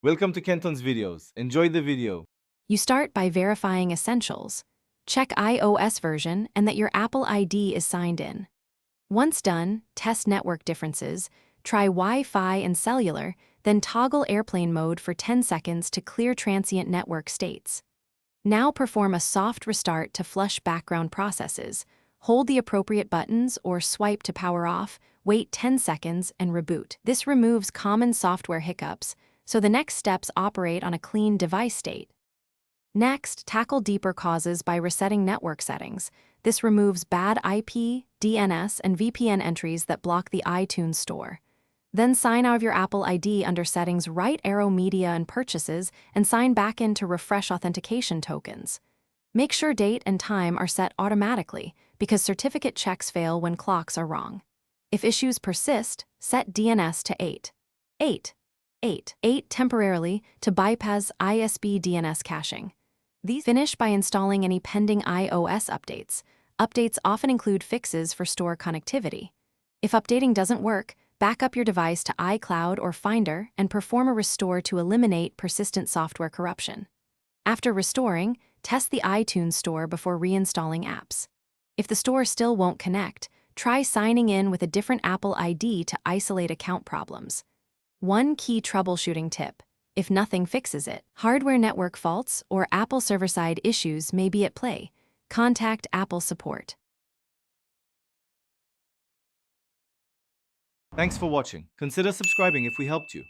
Welcome to Kenton's videos. Enjoy the video. You start by verifying essentials. Check iOS version and that your Apple ID is signed in. Once done, test network differences, try Wi-Fi and cellular, then toggle airplane mode for 10 seconds to clear transient network states. Now perform a soft restart to flush background processes. Hold the appropriate buttons or swipe to power off, wait 10 seconds, and reboot. This removes common software hiccups, so the next steps operate on a clean device state. Next, tackle deeper causes by resetting network settings. This removes bad IP, DNS, and VPN entries that block the iTunes Store. Then sign out of your Apple ID under Settings, right arrow Media and Purchases, and sign back in to refresh authentication tokens. Make sure date and time are set automatically, because certificate checks fail when clocks are wrong. If issues persist, set DNS to 8 temporarily to bypass ISP DNS caching. These finish by installing any pending iOS updates. Updates often include fixes for store connectivity. If updating doesn't work, back up your device to iCloud or Finder and perform a restore to eliminate persistent software corruption. After restoring, test the iTunes Store before reinstalling apps. If the store still won't connect, try signing in with a different Apple ID to isolate account problems. One key troubleshooting tip: if nothing fixes it, hardware network faults or Apple server-side issues may be at play. Contact Apple support. Thanks for watching. Consider subscribing if we helped you.